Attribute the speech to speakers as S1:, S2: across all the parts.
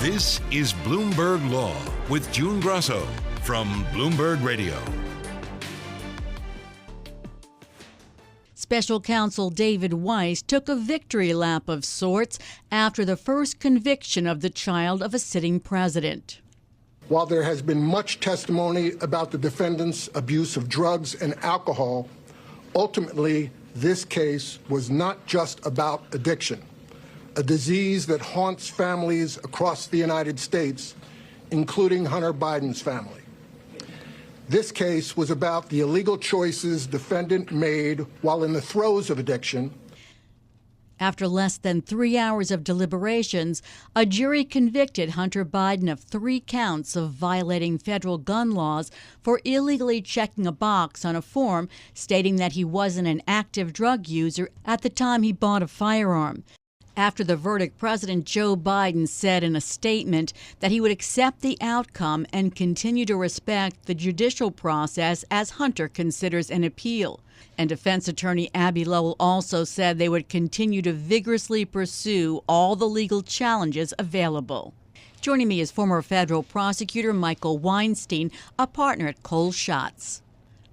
S1: This is Bloomberg Law with June Grasso from Bloomberg Radio.
S2: Special counsel David Weiss took a victory lap of sorts after the first conviction of the child of a sitting president.
S3: While there has been much testimony about the defendant's abuse of drugs and alcohol, ultimately, this case was not just about addiction, a disease that haunts families across the United States, including Hunter Biden's family. This case was about the illegal choices defendant made while in the throes of addiction.
S2: After less than 3 hours of deliberations, a jury convicted Hunter Biden of 3 counts of violating federal gun laws for illegally checking a box on a form stating that he wasn't an active drug user at the time he bought a firearm. After the verdict, President Joe Biden said in a statement that he would accept the outcome and continue to respect the judicial process as Hunter considers an appeal. And defense attorney Abby Lowell also said they would continue to vigorously pursue all the legal challenges available. Joining me is former federal prosecutor Michael Weinstein, a partner at Cole Schotz.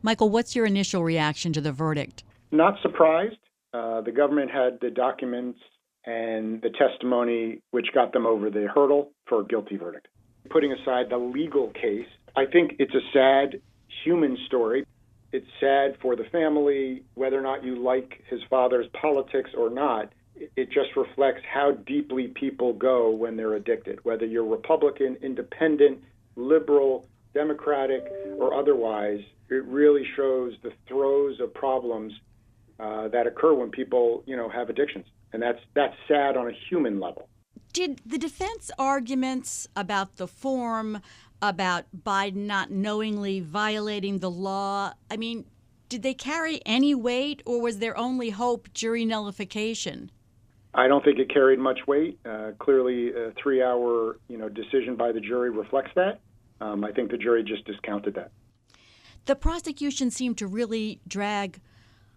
S2: Michael, what's your initial reaction to the verdict?
S4: Not surprised. The government had the documents and the testimony which got them over the hurdle for a guilty verdict. Putting aside the legal case, I think it's a sad human story. It's sad for the family, whether or not you like his father's politics or not. It just reflects how deeply people go when they're addicted, whether you're Republican, independent, liberal, Democratic, or otherwise. It really shows the throes of problems that occur when people, have addictions. And that's sad on a human level.
S2: Did the defense arguments about the form, about Biden not knowingly violating the law, did they carry any weight, or was there only hope jury nullification?
S4: I don't think it carried much weight. Clearly, a 3-hour, decision by the jury reflects that. I think the jury just discounted that.
S2: The prosecution seemed to really drag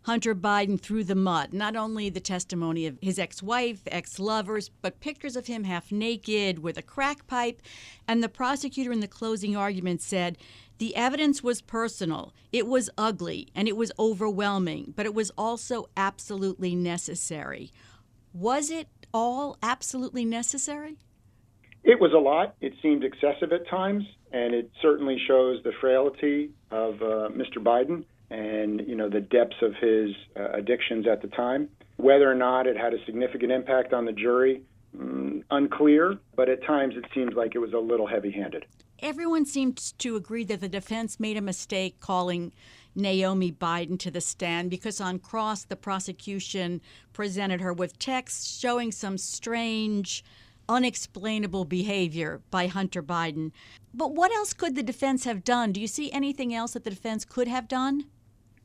S2: Hunter Biden through the mud, not only the testimony of his ex-wife, ex-lovers, but pictures of him half naked with a crack pipe. And the prosecutor in the closing argument said, the evidence was personal, it was ugly, and it was overwhelming, but it was also absolutely necessary. Was it all absolutely necessary?
S4: It was a lot. It seemed excessive at times, and it certainly shows the frailty of Mr. Biden and, the depths of his addictions at the time. Whether or not it had a significant impact on the jury, unclear, but at times it seems like it was a little heavy-handed.
S2: Everyone seems to agree that the defense made a mistake calling Naomi Biden to the stand because on cross, the prosecution presented her with texts showing some strange, unexplainable behavior by Hunter Biden. But what else could the defense have done? Do you see anything else that the defense could have done?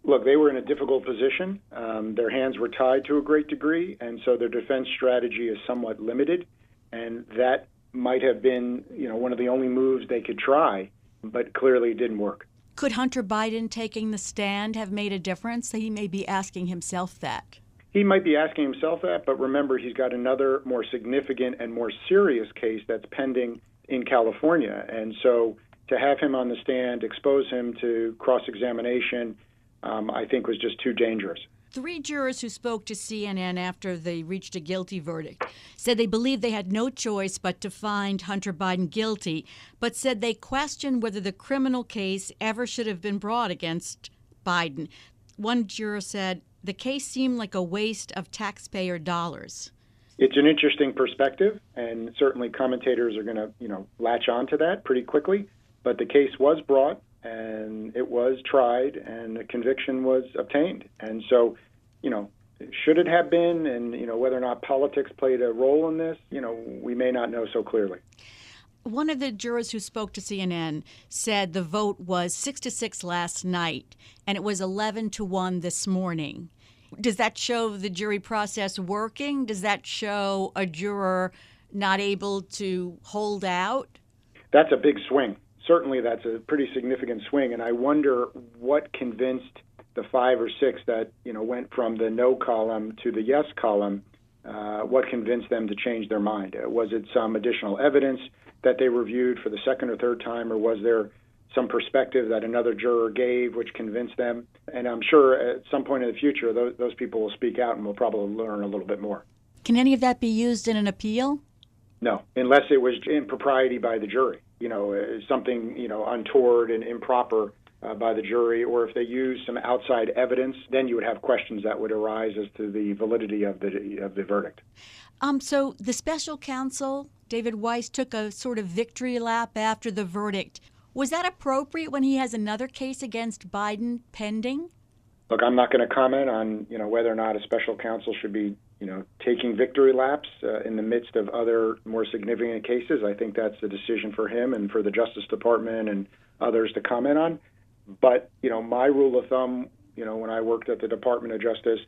S4: Look, they were in a difficult position. Their hands were tied to a great degree, and so their defense strategy is somewhat limited. And that might have been, one of the only moves they could try, but clearly it didn't work.
S2: Could Hunter Biden taking the stand have made a difference? He may be asking himself that.
S4: He might be asking himself that, but remember, he's got another more significant and more serious case that's pending in California. And so to have him on the stand, expose him to cross-examination, I think was just too dangerous.
S2: 3 jurors who spoke to CNN after they reached a guilty verdict said they believed they had no choice but to find Hunter Biden guilty, but said they questioned whether the criminal case ever should have been brought against Biden. One juror said, the case seemed like a waste of taxpayer dollars.
S4: It's an interesting perspective, and certainly commentators are going to, latch on to that pretty quickly. But the case was brought, and it was tried, and a conviction was obtained. And so, should it have been, and, whether or not politics played a role in this, we may not know so clearly.
S2: One of the jurors who spoke to CNN said the vote was 6-6 last night, and it was 11-1 this morning. Does that show the jury process working? Does that show a juror not able to hold out?
S4: That's a big swing. Certainly that's a pretty significant swing, and I wonder what convinced the 5 or 6 that, went from the no column to the yes column what convinced them to change their mind? Was it some additional evidence that they reviewed for the second or third time, or was there some perspective that another juror gave which convinced them? And I'm sure at some point in the future, those people will speak out and we'll probably learn a little bit more.
S2: Can any of that be used in an appeal?
S4: No, unless it was impropriety by the jury, something, untoward and improper by the jury, or if they use some outside evidence, then you would have questions that would arise as to the validity of the verdict.
S2: So the special counsel, David Weiss, took a sort of victory lap after the verdict. Was that appropriate when he has another case against Biden pending?
S4: Look, I'm not going to comment on, whether or not a special counsel should be, taking victory laps in the midst of other more significant cases. I think that's a decision for him and for the Justice Department and others to comment on. But, my rule of thumb, when I worked at the Department of Justice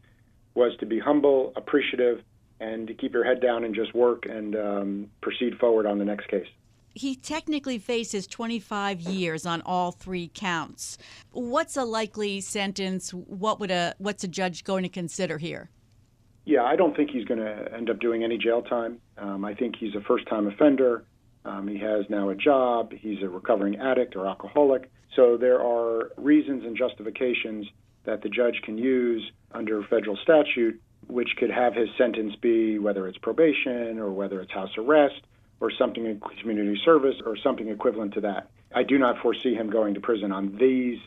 S4: was to be humble, appreciative, and to keep your head down and just work and proceed forward on the next case.
S2: He technically faces 25 years on all three counts. What's a likely sentence? What's a judge going to consider here?
S4: Yeah, I don't think he's going to end up doing any jail time. I think he's a first-time offender. He has now a job. He's a recovering addict or alcoholic. So there are reasons and justifications that the judge can use under federal statute, which could have his sentence be whether it's probation or whether it's house arrest or something in community service or something equivalent to that. I do not foresee him going to prison on these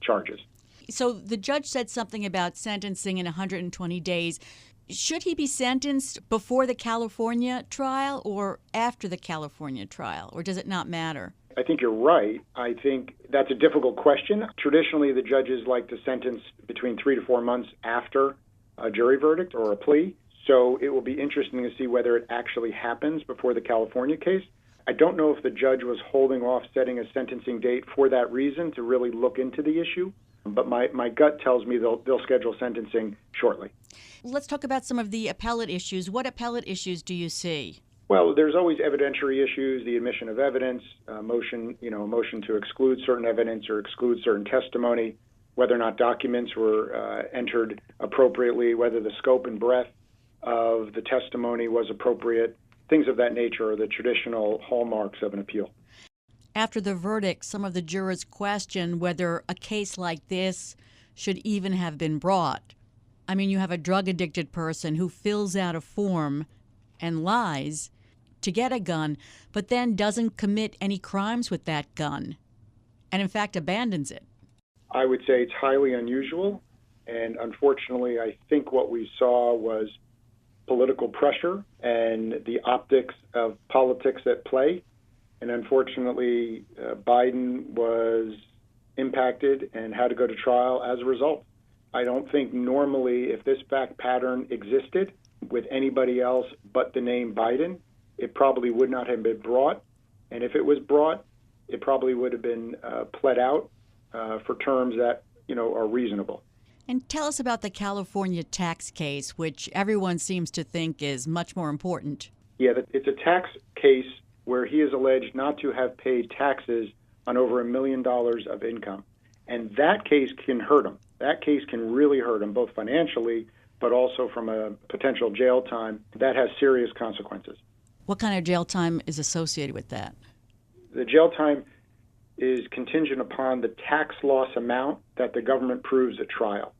S4: charges.
S2: So the judge said something about sentencing in 120 days. Should he be sentenced before the California trial or after the California trial, or does it not matter?
S4: I think you're right. I think that's a difficult question. Traditionally, the judges like to sentence between 3 to 4 months after a jury verdict or a plea. So it will be interesting to see whether it actually happens before the California case. I don't know if the judge was holding off setting a sentencing date for that reason, to really look into the issue. But my gut tells me they'll schedule sentencing shortly.
S2: Let's talk about some of the appellate issues. What appellate issues do you see?
S4: Well, there's always evidentiary issues, the admission of evidence, motion to exclude certain evidence or exclude certain testimony, whether or not documents were entered appropriately, whether the scope and breadth of the testimony was appropriate. Things of that nature are the traditional hallmarks of an appeal.
S2: After the verdict, some of the jurors questioned whether a case like this should even have been brought. I mean, you have a drug-addicted person who fills out a form and lies to get a gun, but then doesn't commit any crimes with that gun, and in fact abandons it.
S4: I would say it's highly unusual, and unfortunately, I think what we saw was political pressure and the optics of politics at play. And unfortunately, Biden was impacted and had to go to trial as a result. I don't think normally if this fact pattern existed with anybody else but the name Biden, it probably would not have been brought. And if it was brought, it probably would have been pled out for terms that, are reasonable.
S2: And tell us about the California tax case, which everyone seems to think is much more important.
S4: Yeah, it's a tax case where he is alleged not to have paid taxes on over $1 million of income. And that case can hurt him. That case can really hurt him, both financially, but also from a potential jail time. That has serious consequences.
S2: What kind of jail time is associated with that?
S4: The jail time is contingent upon the tax loss amount that the government proves at trial.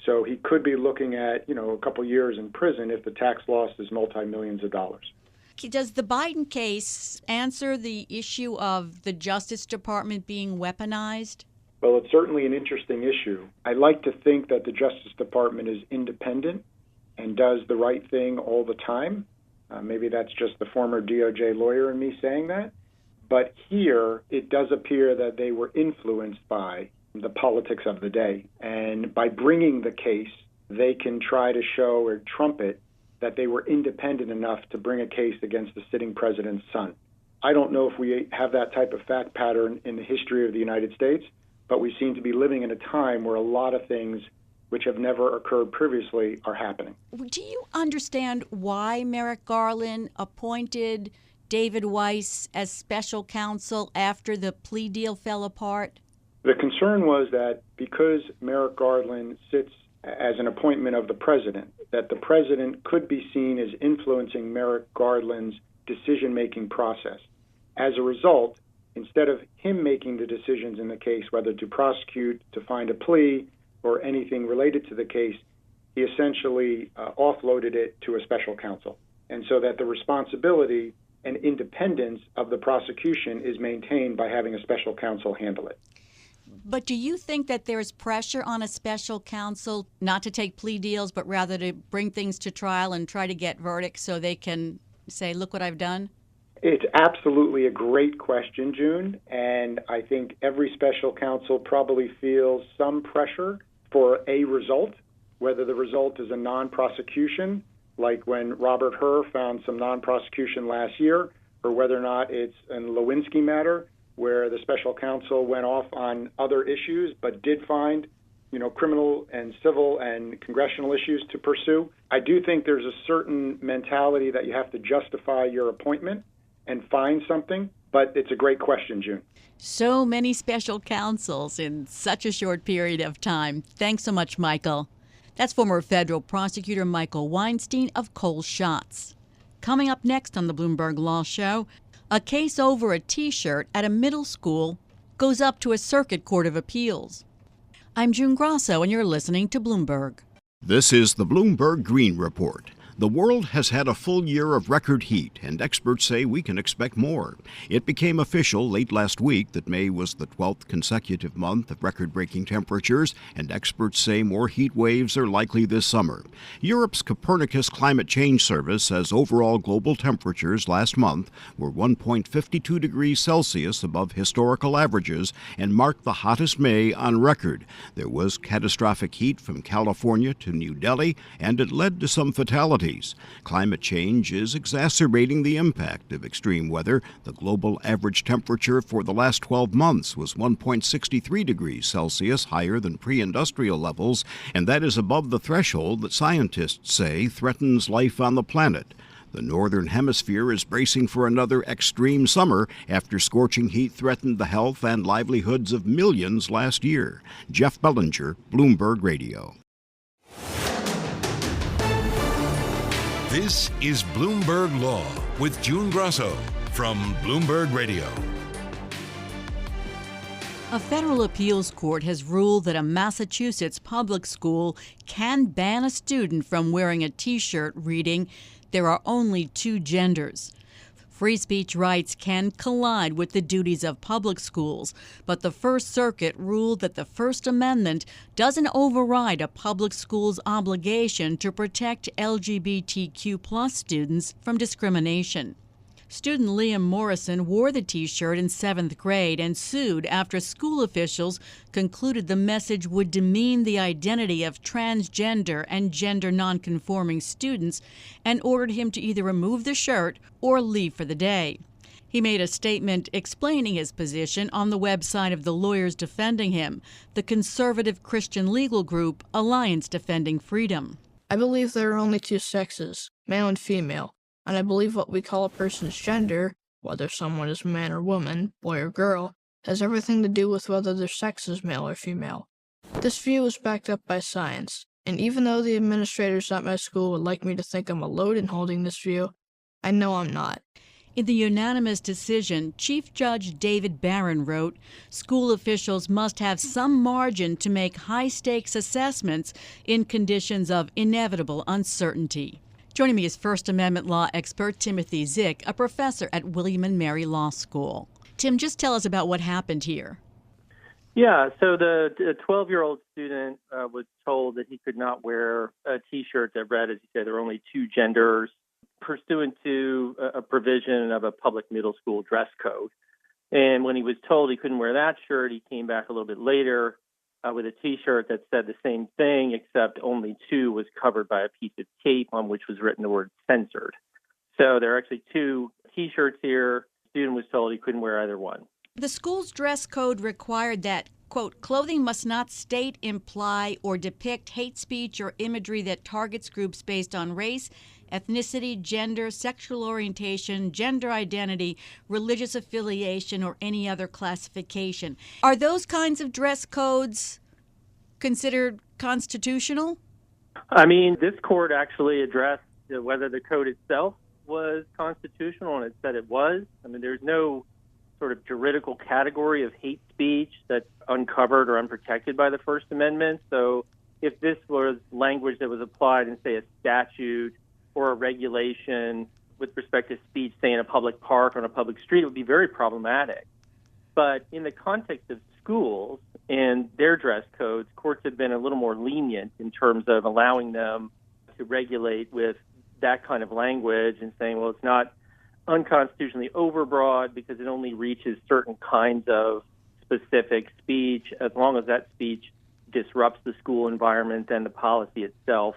S4: So he could be looking at, a couple years in prison if the tax loss is multi-millions of dollars.
S2: Does the Biden case answer the issue of the Justice Department being weaponized?
S4: Well, it's certainly an interesting issue. I like to think that the Justice Department is independent and does the right thing all the time. Maybe that's just the former DOJ lawyer in me saying that. But here, it does appear that they were influenced by the politics of the day. And by bringing the case, they can try to show or trumpet that they were independent enough to bring a case against the sitting president's son. I don't know if we have that type of fact pattern in the history of the United States, but we seem to be living in a time where a lot of things which have never occurred previously are happening.
S2: Do you understand why Merrick Garland appointed David Weiss as special counsel after the plea deal fell apart?
S4: The concern was that because Merrick Garland sits as an appointment of the president, that the president could be seen as influencing Merrick Garland's decision-making process. As a result, instead of him making the decisions in the case, whether to prosecute, to find a plea, or anything related to the case, he essentially offloaded it to a special counsel. And so that the responsibility and independence of the prosecution is maintained by having a special counsel handle it.
S2: But do you think that there's pressure on a special counsel not to take plea deals, but rather to bring things to trial and try to get verdicts so they can say, look what I've done?
S4: It's absolutely a great question, June, and I think every special counsel probably feels some pressure for a result, whether the result is a non-prosecution, like when Robert Hur found some non-prosecution last year, or whether or not it's a Lewinsky matter, where the special counsel went off on other issues but did find, criminal and civil and congressional issues to pursue. I do think there's a certain mentality that you have to justify your appointment and find something, but it's a great question, June.
S2: So many special counsels in such a short period of time. Thanks so much, Michael. That's former federal prosecutor Michael Weinstein of Cole Schotz. Coming up next on the Bloomberg Law Show, a case over a T-shirt at a middle school goes up to a circuit court of appeals. I'm June Grasso, and you're listening to Bloomberg.
S5: This is the Bloomberg Green Report. The world has had a full year of record heat, and experts say we can expect more. It became official late last week that May was the 12th consecutive month of record-breaking temperatures, and experts say more heat waves are likely this summer. Europe's Copernicus Climate Change Service says overall global temperatures last month were 1.52 degrees Celsius above historical averages and marked the hottest May on record. There was catastrophic heat from California to New Delhi, and it led to some fatalities. Climate change is exacerbating the impact of extreme weather. The global average temperature for the last 12 months was 1.63 degrees Celsius higher than pre-industrial levels, and that is above the threshold that scientists say threatens life on the planet. The Northern Hemisphere is bracing for another extreme summer after scorching heat threatened the health and livelihoods of millions last year. Jeff Bellinger, Bloomberg Radio.
S1: This is Bloomberg Law with June Grasso from Bloomberg Radio.
S2: A federal appeals court has ruled that a Massachusetts public school can ban a student from wearing a T-shirt reading, "There are only two genders." Free speech rights can collide with the duties of public schools, but the First Circuit ruled that the First Amendment doesn't override a public school's obligation to protect LGBTQ+ students from discrimination. Student Liam Morrison wore the T-shirt in 7th grade and sued after school officials concluded the message would demean the identity of transgender and gender nonconforming students and ordered him to either remove the shirt or leave for the day. He made a statement explaining his position on the website of the lawyers defending him, the conservative Christian legal group Alliance Defending Freedom.
S6: I believe there are only two sexes, male and female. And I believe what we call a person's gender, whether someone is man or woman, boy or girl, has everything to do with whether their sex is male or female. This view is backed up by science, and even though the administrators at my school would like me to think I'm alone in holding this view, I know I'm not.
S2: In the unanimous decision, Chief Judge David Barron wrote, school officials must have some margin to make high-stakes assessments in conditions of inevitable uncertainty. Joining me is First Amendment law expert Timothy Zick, a professor at William & Mary Law School. Tim, just tell us about what happened here.
S7: Yeah, so the 12-year-old student was told that he could not wear a T-shirt that read, as you said, there are only two genders, pursuant to a provision of a public middle school dress code. And when he was told he couldn't wear that shirt, he came back a little bit later with a T-shirt that said the same thing, except only two was covered by a piece of tape on which was written the word censored. So there are actually two T-shirts here. The student was told he couldn't wear either one.
S2: The school's dress code required that, quote, clothing must not state, imply, or depict hate speech or imagery that targets groups based on race, ethnicity, gender, sexual orientation, gender identity, religious affiliation, or any other classification. Are those kinds of dress codes considered constitutional?
S7: I mean, this court actually addressed whether the code itself was constitutional, and it said it was. I mean, there's no sort of juridical category of hate speech that's uncovered or unprotected by the First Amendment. So if this was language that was applied in, say, a statute or a regulation with respect to speech, say, in a public park or on a public street, it would be very problematic. But in the context of schools and their dress codes, courts have been a little more lenient in terms of allowing them to regulate with that kind of language and saying, well, it's not unconstitutionally overbroad because it only reaches certain kinds of specific speech. As long as that speech disrupts the school environment, then the policy itself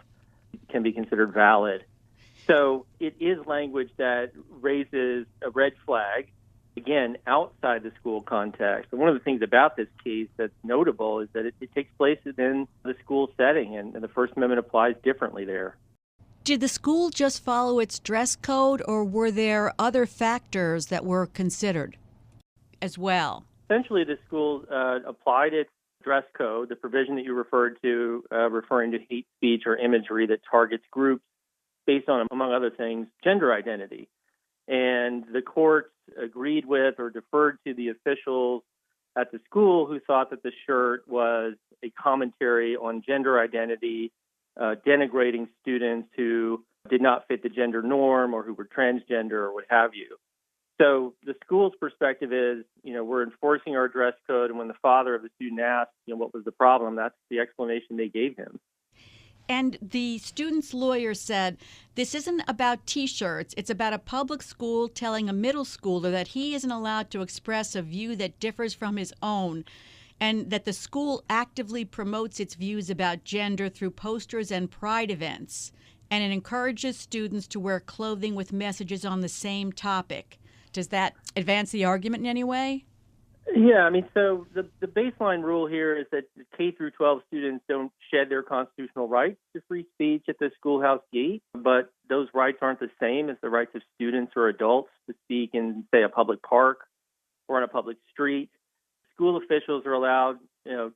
S7: can be considered valid. So it is language that raises a red flag, again, outside the school context. And one of the things about this case that's notable is that it takes place within the school setting, and the First Amendment applies differently there.
S2: Did the school just follow its dress code, or were there other factors that were considered as well?
S7: Essentially, the school applied its dress code, the provision that you referred to, referring to hate speech or imagery that targets groups based on, among other things, gender identity. And the court agreed with or deferred to the officials at the school who thought that the shirt was a commentary on gender identity, denigrating students who did not fit the gender norm or who were transgender or what have you. So the school's perspective is, we're enforcing our dress code, and when the father of the student asked, what was the problem, that's the explanation they gave him.
S2: And the student's lawyer said, this isn't about T-shirts. It's about a public school telling a middle schooler that he isn't allowed to express a view that differs from his own, and that the school actively promotes its views about gender through posters and pride events, and it encourages students to wear clothing with messages on the same topic. Does that advance the argument in any way?
S7: Yeah, so the baseline rule here is that K through 12 students don't shed their constitutional rights to free speech at the schoolhouse gate, but those rights aren't the same as the rights of students or adults to speak in, say, a public park or on a public street. School officials are allowed,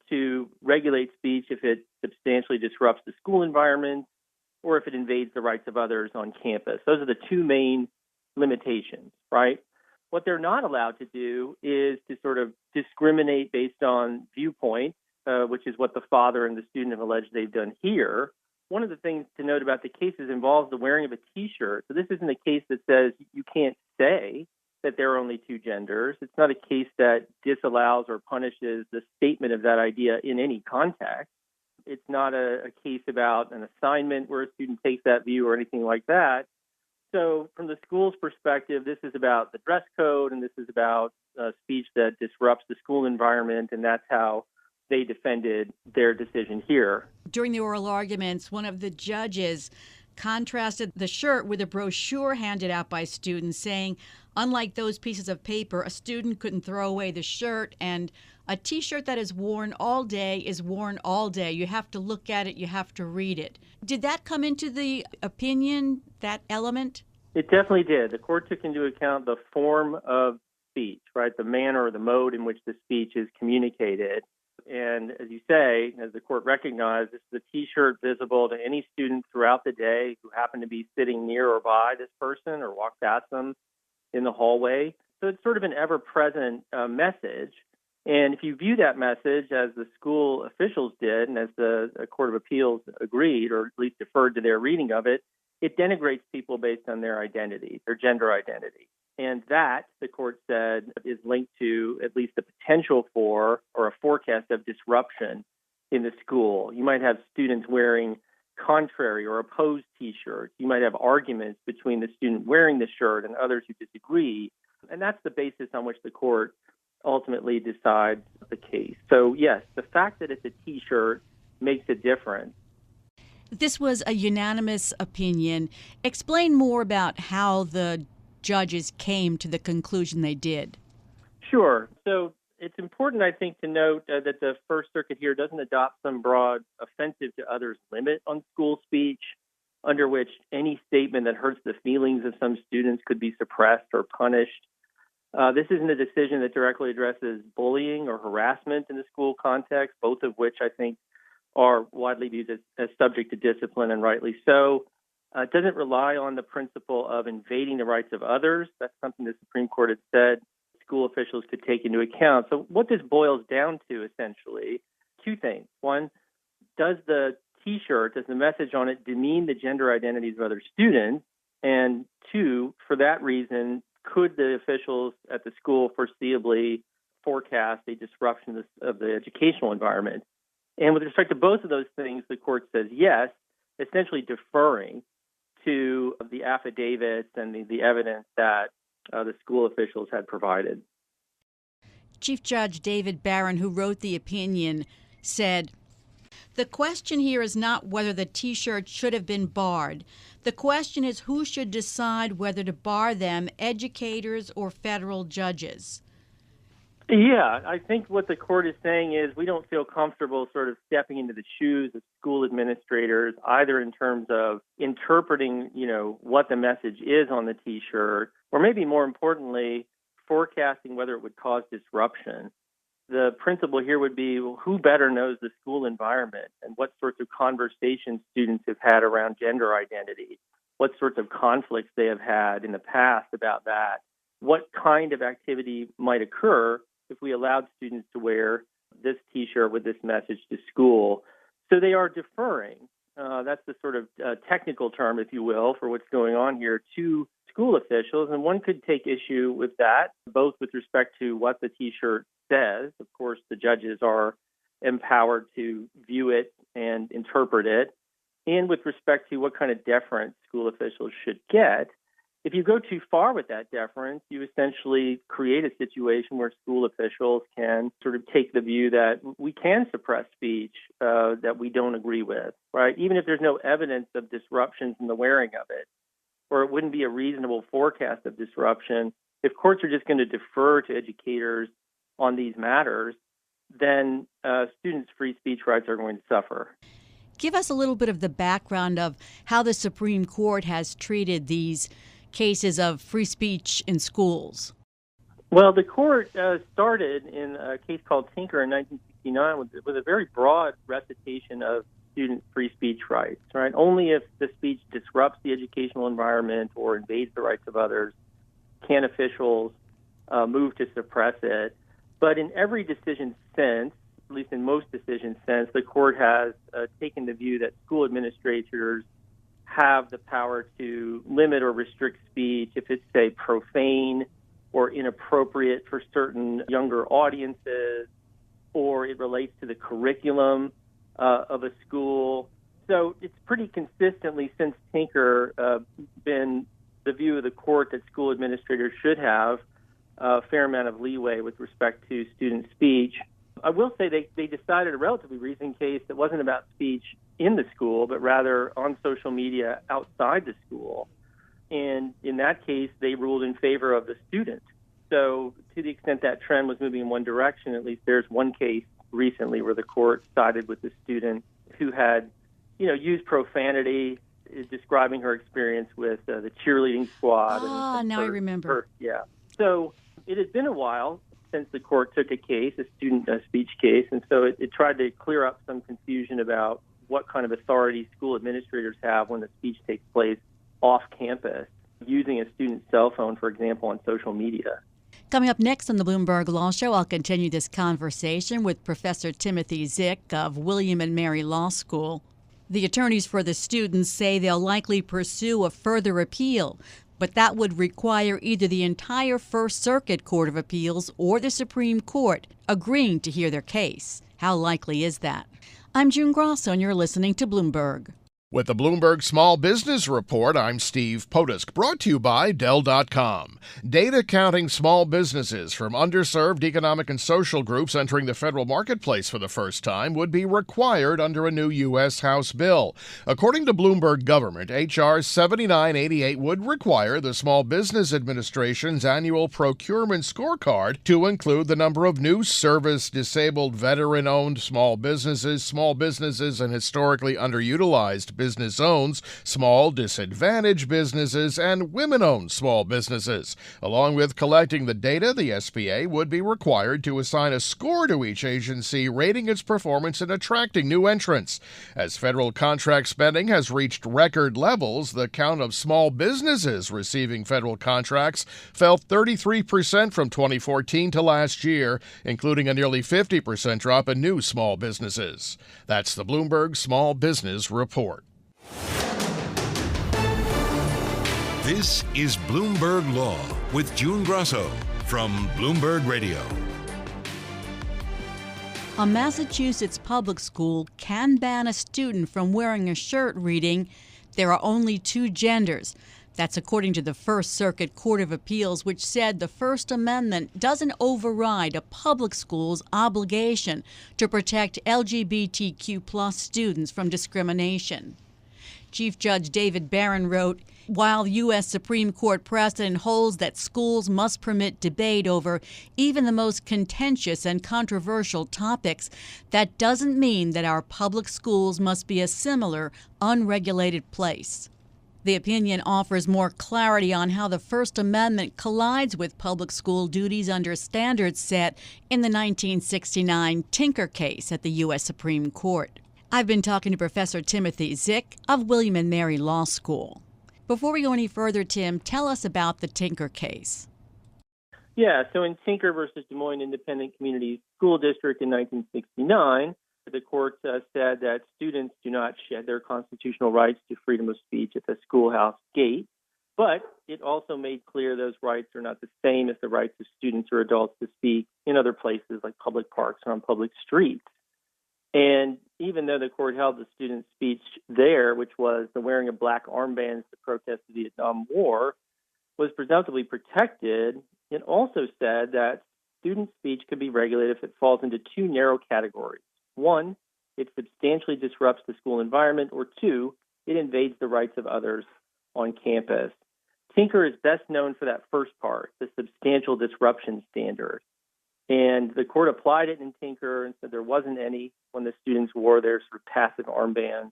S7: to regulate speech if it substantially disrupts the school environment or if it invades the rights of others on campus. Those are the two main limitations, right? What they're not allowed to do is to sort of discriminate based on viewpoint, which is what the father and the student have alleged they've done here. One of the things to note about the cases involves the wearing of a T-shirt. So this isn't a case that says you can't say that there are only two genders. It's not a case that disallows or punishes the statement of that idea in any context. It's not a case about an assignment where a student takes that view or anything like that. So from the school's perspective, this is about the dress code, and this is about speech that disrupts the school environment, and that's how they defended their decision here.
S2: During the oral arguments, one of the judges contrasted the shirt with a brochure handed out by students saying, unlike those pieces of paper, a student couldn't throw away the shirt, and a T-shirt that is worn all day is worn all day. You have to look at it, you have to read it. Did that come into the opinion, that element?
S7: It definitely did. The court took into account the form of speech, right? The manner or the mode in which the speech is communicated. And as you say, as the court recognized, this is a T-shirt visible to any student throughout the day who happened to be sitting near or by this person or walked past them in the hallway. So it's sort of an ever-present message. And if you view that message as the school officials did, and as the Court of Appeals agreed, or at least deferred to their reading of it, it denigrates people based on their identity, their gender identity. And that, the court said, is linked to at least the potential for or a forecast of disruption in the school. You might have students wearing contrary or opposed T-shirts. You might have arguments between the student wearing the shirt and others who disagree. And that's the basis on which the court ultimately decides the case. So, yes, the fact that it's a T-shirt makes a difference.
S2: This was a unanimous opinion. Explain more about how the judges came to the conclusion they did.
S7: Sure. So it's important, I think, to note that the First Circuit here doesn't adopt some broad offensive to others limit on school speech, under which any statement that hurts the feelings of some students could be suppressed or punished. This isn't a decision that directly addresses bullying or harassment in the school context, both of which I think are widely viewed as subject to discipline, and rightly so. It doesn't rely on the principle of invading the rights of others. That's something the Supreme Court has said school officials could take into account. So what this boils down to, essentially, two things. One, does the T-shirt, does the message on it demean the gender identities of other students? And two, for that reason, could the officials at the school foreseeably forecast a disruption of the educational environment? And with respect to both of those things, the court says yes, essentially deferring to the affidavits and the evidence that the school officials had provided.
S2: Chief Judge David Barron, who wrote the opinion, said, "The question here is not whether the T-shirt should have been barred. The question is who should decide whether to bar them, educators or federal judges."
S7: Yeah, I think what the court is saying is we don't feel comfortable sort of stepping into the shoes of school administrators, either in terms of interpreting, what the message is on the T-shirt, or maybe more importantly, forecasting whether it would cause disruption. The principle here would be, well, who better knows the school environment and what sorts of conversations students have had around gender identity, what sorts of conflicts they have had in the past about that, what kind of activity might occur if we allowed students to wear this T-shirt with this message to school. So they are deferring. That's the sort of technical term, if you will, for what's going on here to school officials. And one could take issue with that, both with respect to what the T-shirt says. Of course, the judges are empowered to view it and interpret it, and with respect to what kind of deference school officials should get. If you go too far with that deference, you essentially create a situation where school officials can sort of take the view that we can suppress speech that we don't agree with, right? Even if there's no evidence of disruptions in the wearing of it, or it wouldn't be a reasonable forecast of disruption. If courts are just going to defer to educators on these matters, then students' free speech rights are going to suffer.
S2: Give us a little bit of the background of how the Supreme Court has treated these cases of free speech in schools.
S7: Well, the court started in a case called Tinker in 1969 with a very broad recitation of student free speech rights, right? Only if the speech disrupts the educational environment or invades the rights of others can officials move to suppress it. But in every decision since, at least in most decisions since, the court has taken the view that school administrators have the power to limit or restrict speech if it's, say, profane or inappropriate for certain younger audiences, or it relates to the curriculum of a school. So it's pretty consistently since Tinker been the view of the court that school administrators should have a fair amount of leeway with respect to student speech. I will say they decided a relatively recent case that wasn't about speech in the school, but rather on social media outside the school. And in that case, they ruled in favor of the student. So to the extent that trend was moving in one direction, at least there's one case recently where the court sided with the student who had, used profanity, describing her experience with the cheerleading squad.
S2: Now I remember.
S7: Yeah. So it has been a while since the court took a case, a student speech case, and so it tried to clear up some confusion about what kind of authority school administrators have when the speech takes place off campus, using a student's cell phone, for example, on social media.
S2: Coming up next on the Bloomberg Law Show, I'll continue this conversation with Professor Timothy Zick of William and Mary Law School. The attorneys for the students say they'll likely pursue a further appeal, but that would require either the entire First Circuit Court of Appeals or the Supreme Court agreeing to hear their case. How likely is that? I'm June Grasso, and you're listening to Bloomberg.
S8: With the Bloomberg Small Business Report, I'm Steve Potusk, brought to you by Dell.com. Data counting small businesses from underserved economic and social groups entering the federal marketplace for the first time would be required under a new U.S. House bill. According to Bloomberg Government, H.R. 7988 would require the Small Business Administration's annual procurement scorecard to include the number of new service-disabled, veteran-owned small businesses, and historically underutilized business owns small disadvantaged businesses and women-owned small businesses. Along with collecting the data, the SBA would be required to assign a score to each agency, rating its performance and attracting new entrants. As federal contract spending has reached record levels, the count of small businesses receiving federal contracts fell 33% from 2014 to last year, including a nearly 50% drop in new small businesses. That's the Bloomberg Small Business Report.
S1: This is Bloomberg Law with June Grasso from Bloomberg Radio.
S2: A Massachusetts public school can ban a student from wearing a shirt reading, "There are only two genders." That's according to the First Circuit Court of Appeals, which said the First Amendment doesn't override a public school's obligation to protect LGBTQ+ students from discrimination. Chief Judge David Barron wrote, "While U.S. Supreme Court precedent holds that schools must permit debate over even the most contentious and controversial topics, that doesn't mean that our public schools must be a similar, unregulated place." The opinion offers more clarity on how the First Amendment collides with public school duties under standards set in the 1969 Tinker case at the U.S. Supreme Court. I've been talking to Professor Timothy Zick of William & Mary Law School. Before we go any further, Tim, tell us about the Tinker case.
S7: Yeah, so in Tinker versus Des Moines Independent Community School District in 1969, the court said that students do not shed their constitutional rights to freedom of speech at the schoolhouse gate, but it also made clear those rights are not the same as the rights of students or adults to speak in other places like public parks or on public streets. And even though the court held the student's speech there, which was the wearing of black armbands to protest the Vietnam War, was presumptively protected, it also said that student speech could be regulated if it falls into two narrow categories. One, it substantially disrupts the school environment, or two, it invades the rights of others on campus. Tinker is best known for that first part, the substantial disruption standard. And the court applied it in Tinker and said there wasn't any when the students wore their sort of passive armbands.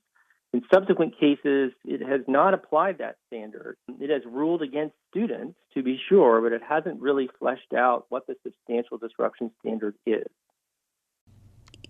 S7: In subsequent cases, it has not applied that standard. It has ruled against students, to be sure, but it hasn't really fleshed out what the substantial disruption standard is.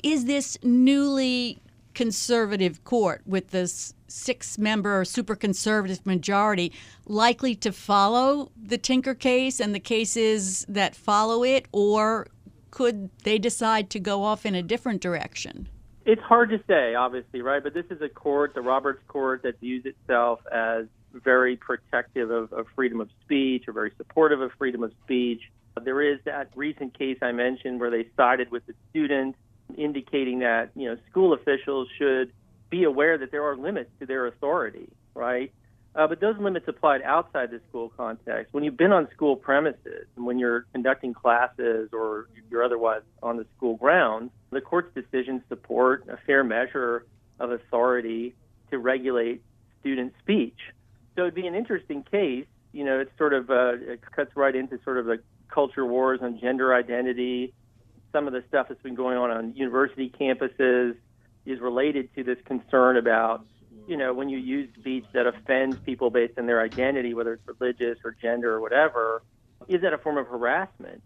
S2: Is this newly conservative court with this 6-member super conservative majority likely to follow the Tinker case and the cases that follow it, or could they decide to go off in a different direction?
S7: It's hard to say, obviously, right? But this is a court, the Roberts Court, that views itself as very protective of freedom of speech, or very supportive of freedom of speech. There is that recent case I mentioned where they sided with the students, indicating that, school officials should be aware that there are limits to their authority, right? But those limits applied outside the school context. When you've been on school premises, and when you're conducting classes or you're otherwise on the school grounds, the court's decisions support a fair measure of authority to regulate student speech. So it'd be an interesting case. It's sort of it cuts right into sort of the culture wars on gender identity. Some of the stuff that's been going on university campuses is related to this concern about, when you use speech that offends people based on their identity, whether it's religious or gender or whatever, is that a form of harassment?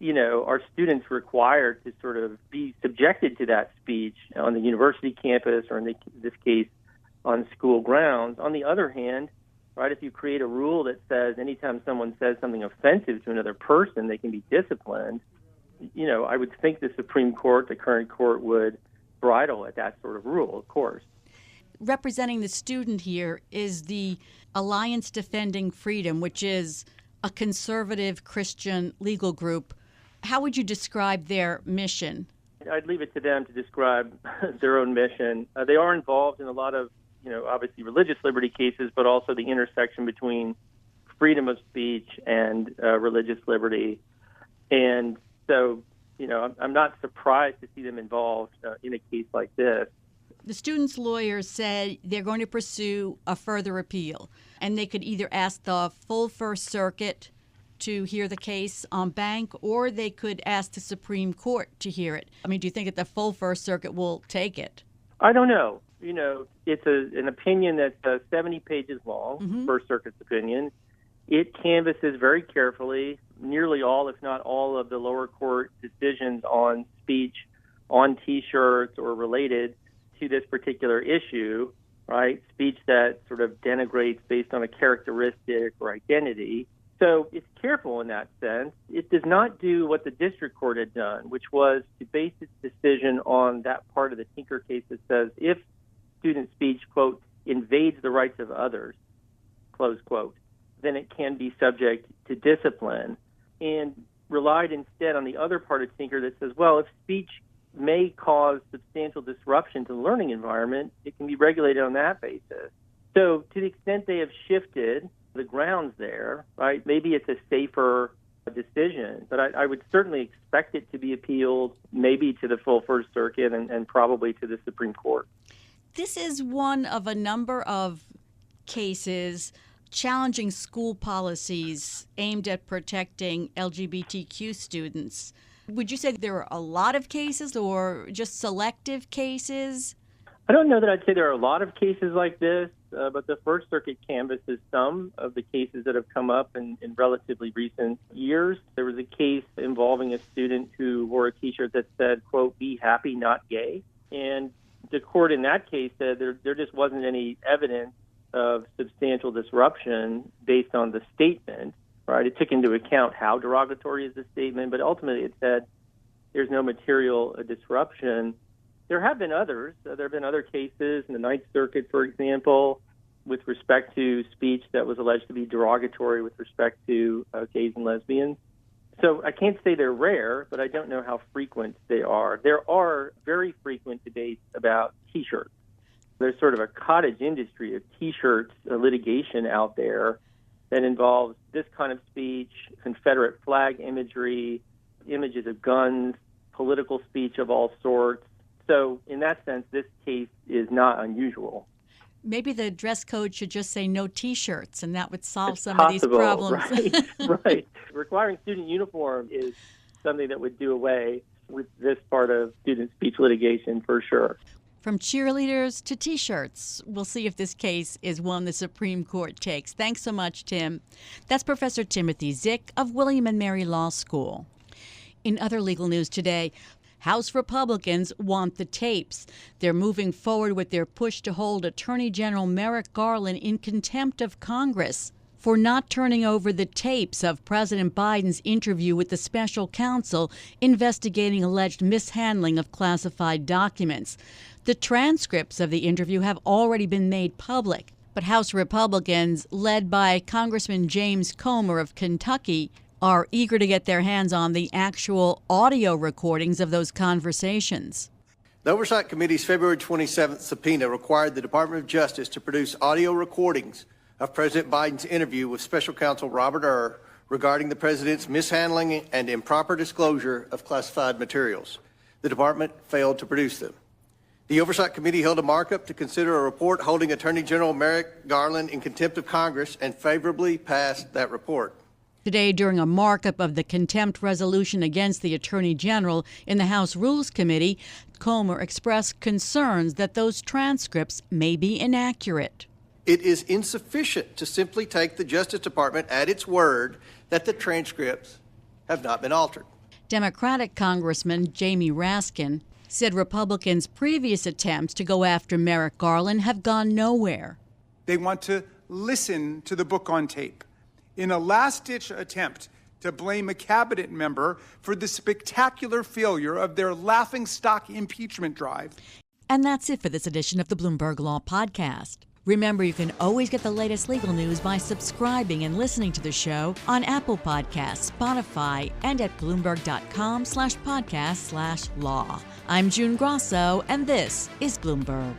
S7: Are students required to sort of be subjected to that speech on the university campus, or in this case, on school grounds? On the other hand, right, if you create a rule that says anytime someone says something offensive to another person, they can be disciplined, I would think the Supreme Court, the current court, would bridle at that sort of rule, of course.
S2: Representing the student here is the Alliance Defending Freedom, which is a conservative Christian legal group. How would you describe their mission?
S7: I'd leave it to them to describe their own mission. They are involved in a lot of, obviously religious liberty cases, but also the intersection between freedom of speech and religious liberty. And so, I'm not surprised to see them involved in a case like this.
S2: The students' lawyers said they're going to pursue a further appeal, and they could either ask the full First Circuit to hear the case en banc, or they could ask the Supreme Court to hear it. Do you think that the full First Circuit will take it?
S7: I don't know. it's an opinion that's 70 pages long, First Circuit's opinion. It canvasses very carefully nearly all, if not all, of the lower court decisions on speech on T-shirts or related to this particular issue, right? Speech that sort of denigrates based on a characteristic or identity. So it's careful in that sense. It does not do what the district court had done, which was to base its decision on that part of the Tinker case that says if student speech, quote, invades the rights of others, close quote, then it can be subject to discipline, and relied instead on the other part of Tinker that says, well, if speech may cause substantial disruption to the learning environment, it can be regulated on that basis. So to the extent they have shifted the grounds there, right, maybe it's a safer decision, but I would certainly expect it to be appealed maybe to the full First Circuit and probably to the Supreme Court.
S2: This is one of a number of cases challenging school policies aimed at protecting LGBTQ students. Would you say there are a lot of cases or just selective cases?
S7: I don't know that I'd say there are a lot of cases like this, but the First Circuit canvasses some of the cases that have come up in relatively recent years. There was a case involving a student who wore a T-shirt that said, quote, "Be happy, not gay." And the court in that case said there just wasn't any evidence of substantial disruption based on the statement, right? It took into account how derogatory is the statement, but ultimately it said there's no material disruption. There have been others. There have been other cases in the Ninth Circuit, for example, with respect to speech that was alleged to be derogatory with respect to gays and lesbians. So I can't say they're rare, but I don't know how frequent they are. There are very frequent debates about T-shirts. There's sort of a cottage industry of T-shirts litigation out there that involves this kind of speech, Confederate flag imagery, images of guns, political speech of all sorts. So in that sense, this case is not unusual.
S2: Maybe the dress code should just say no T-shirts, and that would solve some
S7: possible,
S2: of these problems.
S7: Right, right. Requiring student uniform is something that would do away with this part of student speech litigation for sure.
S2: From cheerleaders to T-shirts, we'll see if this case is one the Supreme Court takes. Thanks so much, Tim. That's Professor Timothy Zick of William & Mary Law School. In other legal news today, House Republicans want the tapes. They're moving forward with their push to hold Attorney General Merrick Garland in contempt of Congress for not turning over the tapes of President Biden's interview with the special counsel investigating alleged mishandling of classified documents. The transcripts of the interview have already been made public, but House Republicans, led by Congressman James Comer of Kentucky, are eager to get their hands on the actual audio recordings of those conversations.
S9: The Oversight Committee's February 27th subpoena required the Department of Justice to produce audio recordings of President Biden's interview with Special Counsel Robert Hur regarding the president's mishandling and improper disclosure of classified materials. The department failed to produce them. The Oversight Committee held a markup to consider a report holding Attorney General Merrick Garland in contempt of Congress and favorably passed that report.
S2: Today, during a markup of the contempt resolution against the Attorney General in the House Rules Committee, Comer expressed concerns that those transcripts may be inaccurate.
S9: It is insufficient to simply take the Justice Department at its word that the transcripts have not been altered.
S2: Democratic Congressman Jamie Raskin said Republicans' previous attempts to go after Merrick Garland have gone nowhere.
S10: They want to listen to the book on tape in a last-ditch attempt to blame a cabinet member for the spectacular failure of their laughingstock impeachment drive.
S2: And that's it for this edition of the Bloomberg Law Podcast. Remember, you can always get the latest legal news by subscribing and listening to the show on Apple Podcasts, Spotify, and at Bloomberg.com/podcast/law. I'm June Grasso, and this is Bloomberg.